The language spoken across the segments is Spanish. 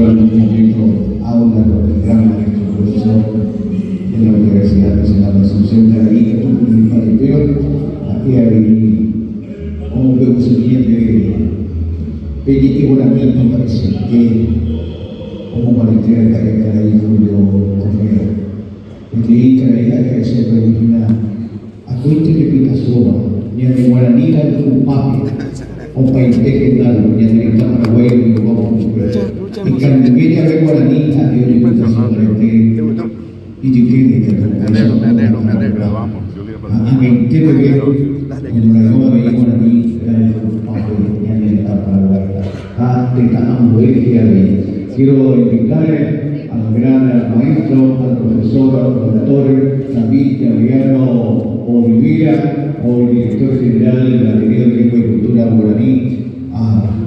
en algún momento aula con el gran maestro profesor de la Universidad Nacional de Asunción de ahí, que tuvo un paripeo, aquí hay un poco siguiente, que volamiento parece que como cualquiera que está ahí Julio Correa. Porque traía que se origina a cuente que pica soba, ni a de guaraní la tu papi, o paite que tal, ni a de Paraguay, o vamos a ver. Y cuando ella ve guaraní, a de pica soba, y yo quiero que me alegro, vamos. A mí, ¿qué me veo? Cuando la joven veía guaraní, era tu papi, ni a de Paraguay. Ah, te están quiero invitar a los grandes maestros, al profesor, a los doctores, también a Mariano Olivera, o el director general de la Ateneo de Lengua y Cultura Guaraní, a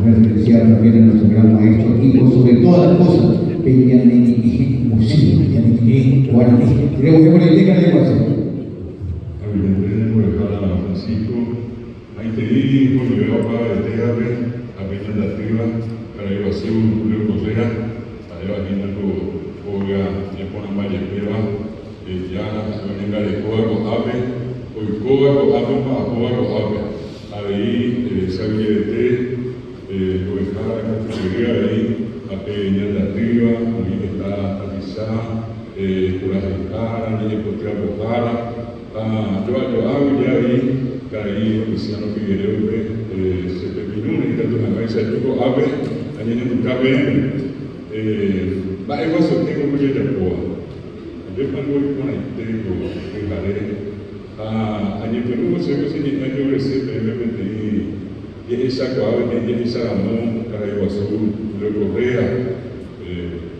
referenciar también a nuestro gran maestro, y por sobre todas las cosas, el Yanini Museo, el Yanini Guaraní. Creo que por el tema de Guaraní. Francisco, ahí te di, con mi papá de Tegabe, apenas la triba, para ir a hacer un Julio Correa, para ir a venir a Oga, ya ponen varias pruebas, ya venga de Coa con Ave, hoy Coa con Ave para Coa con Ave, ahí sabía de té, lo dejaba la categoría ahí, a peñar la triba, ahí está Atizá, Curas de Cara, ni de Cotea Bojara, yo hago ya ahí, caí, Luciano Figueroa, se terminó, y tanto una cabeza de Tuco Ave, ayer en un cabello, va a eso tengo mucho de poa. Yo cuando voy con el tengo, ayer Perú, se ve si ni año recibe, y esa cuava, y esa amor, Carayo Azul, lo Correa,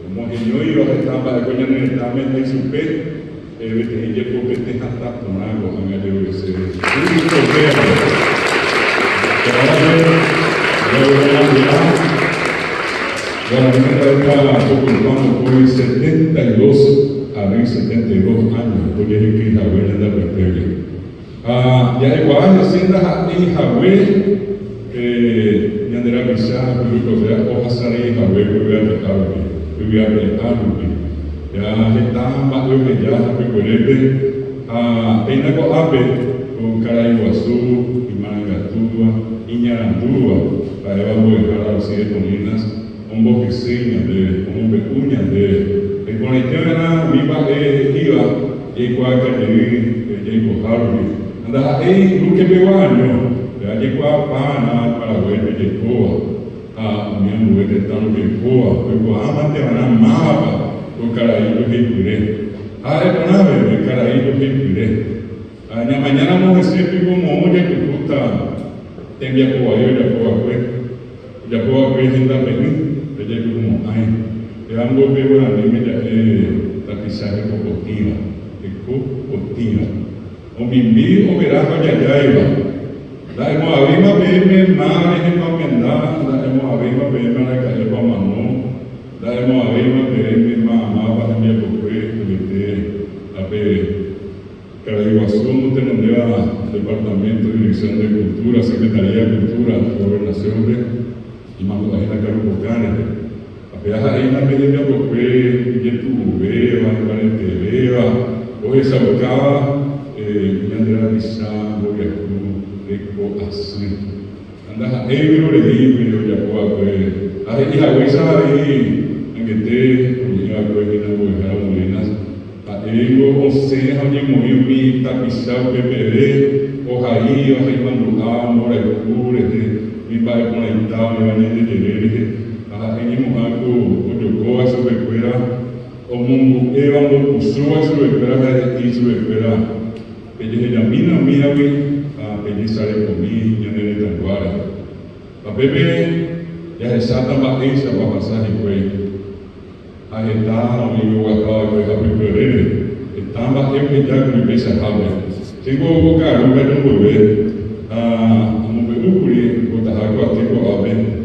como genio y los estambas de coña en el tamen de su pe, y yo creo que te hasta con algo, en el recibe. La primera vez ocupamos por 72 a 72 años, porque es que Javier anda a perder. Ya igual, haciendo en Javier, y andará a pisar, pero hojas saré Javier, voy a apretarme. Ya están más de que ya, recuerde, en la coape, con Caraiguazú, Imangatúa, Iñarandúa, para llevar a dejar así de colinas. Un boquecín de un becuña de el conectero viva iba y cualquier de Jacob Harvey anda ahí nunca veo año ya llegó a pana para ver de Jacob mi mujer que está en Jacob pero amante van a mapa con caraíto que pide es una vez el caraíto que pide mañana vamos a decir como oye que gusta tenía Jacob ya puedo presentar jadi como ay, yang gue bilang ini tapi saya kokotina, o mimbi o verá que ya iba, la hemos abierto bem mal en pamenda, la hemos abierto bem mal la calle pamano, la hemos abierto bem mal para mi coque, a ver, Caraiguazú no tenía departamento de dirección de cultura, secretaría de cultura, gobernación y más la Carlos Bocane. Viajar ahí en la medida porque ya tu beba, el beba, o esa bocaba, y andrá pisando, y rico así. Anda, pero le digo, y ya puedo ver. Ahí la huesa ahí, en que te, y ya puedo ir a volver a molinas. Ahí o sea, onde morreu mi tapizado PPD, o aí mandou mora cura, mi vai conectar, mi vai entender. Ini mengaku untuk kau sebagai kira, omong ewan berusua sebagai kira dari sebagai kira. Jadi hendak mina wi, jadi saya kami yang ada di Tanguara. Tapi ya satu bagi sebuah masa di kue. Ayatah orang yang wakau kue kami berdiri. Tambah yang kita bisa habis. Jika bukan bukan boleh, mungkin kita harus kita habis.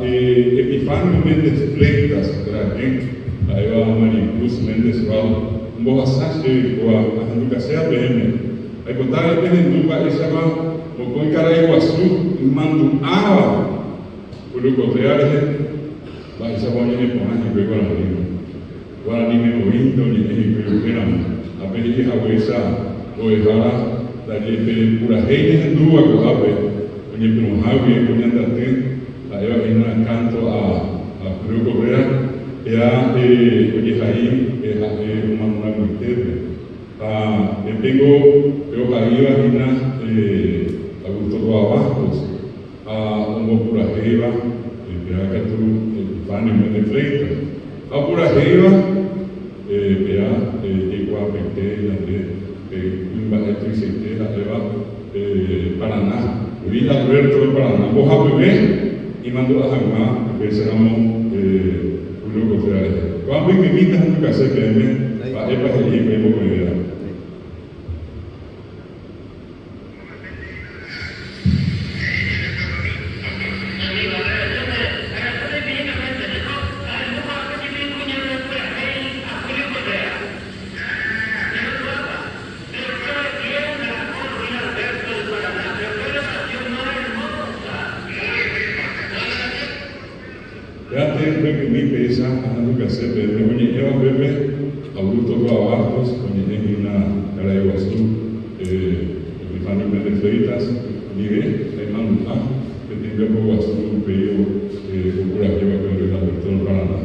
Epifânio Mendes Freitas, aí a Maricruz Mendes Val, boa sorte com a educação bem. Aí botar a Penenduba e chama o com Caraiguaçu, mando água, o Correia, vai sabonye ni pona ni pe wala ni me oindo ni pe pera a pe ni hawesa o ehara da ni pe pura heine dua ko ape ni pe no hawi ko ni andate la yo ina canto a Grupo Real ya oye ahí una muerte tengo yo ahí imagina Augusto Guabastos a un pura jeva que tú fan de fleita a pura jeva vea llegó a Pequeña de una electricidad eva Paraná hoy la Alberto de Paraná vos a beber y mandó a Jamás que seramos Grupo Real cuando me invitan a tu casa que me va a ir para allí me voy a ver. Fíjate que mi pesa, ando que hacer, pero oye, lleva bebé, Augusto Guabastos, oye, en una cara de Guazú, mi familia de fleitas, vive, hay manufa, que tiene por Guazú, pero, por aquí va a ver la versión para nada.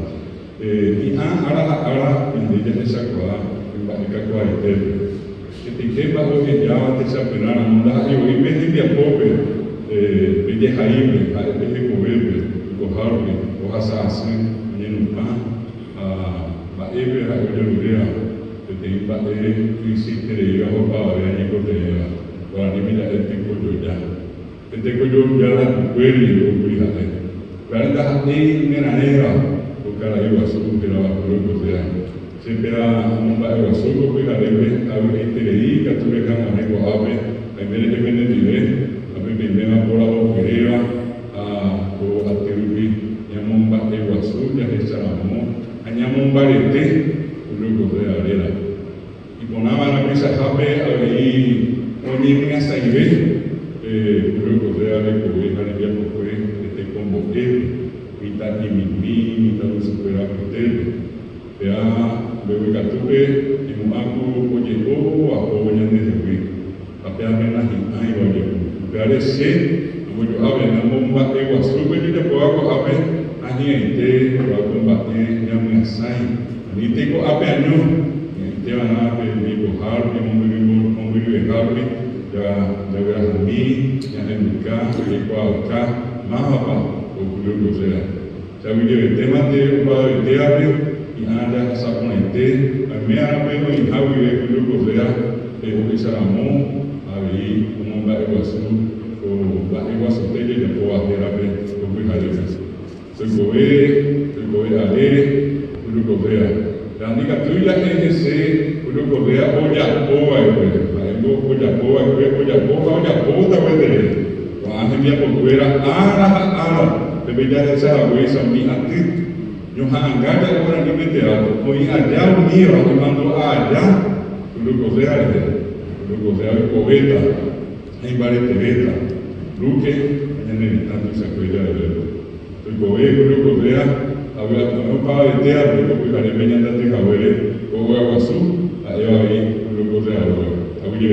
Y ahora, en ella esa cuadra, en Bajica Cuartel, que te quema lo que ya va a desapenar, no da, yo, y me dice a pobre, de Jaime, a de Coberbe, Cojarbe, Oaxaca, Yenupá, Baebe, Ayuria, que te iba a crisis que le iba a jugar a Nico de para ni mira el tiempo ya. El tiempo ya la cuello y lo cuidaré. Verdad, ni mira negra, porque la iba a subir que la va a poder siempre a un barrio azul, porque la debe haber interés, que tú le ganas a Nico Ave, a ver que viene de nivel, a ver que viene a por la boquería, a Terubi. Nyamumba Ewasu, Yahisaramo, Anyamumba Rete, Ulugo de Arela. Y ponaba la mesa Jape, ahí, Onimia Saibe, Ulugo de Arela, Arabia Pocoe, te convoqué, mitad y mitad de supera hotel. Vea, luego Catupe, y Muaku, Oyeco, a Oñan de Hui. Papea Menas y Ay, Oyeco. Parece, como yo hablo, Nyamumba Ewasu, pero yo puedo haber. Ani ente para combater yang mengasai. Ani teko apa anu? Ente mana apa ni bohar, ni memberi harbi, jaga hami, yang emuka, teko alka, mahapa, okulu gozela. Sabi dia tema te para te abre, yang ada sapon ente, ame apa yang hawi okulu gozela, ulisaramo, hari umumba ewasu, ewasu tege dan kuah terapi, okulu hari. Soy Gobe Ale, Ulu Gobea. La única tuya es ese, Ulu Gobea, Oya Poa, Oya Poa, Cuando me por fuera, ara, te veía esa huesa, mi ati, yo hangada ahora ni me teatro, hoy allá unido, que mando allá, Ulu Gobea, Cobeta, en Baretereta, Luque, en el tanto se acuerda de verlo. El gobierno Correa había tomado para el teatro, porque la remeña de Cabere, o Aguazú, allá ahí, el Correa, había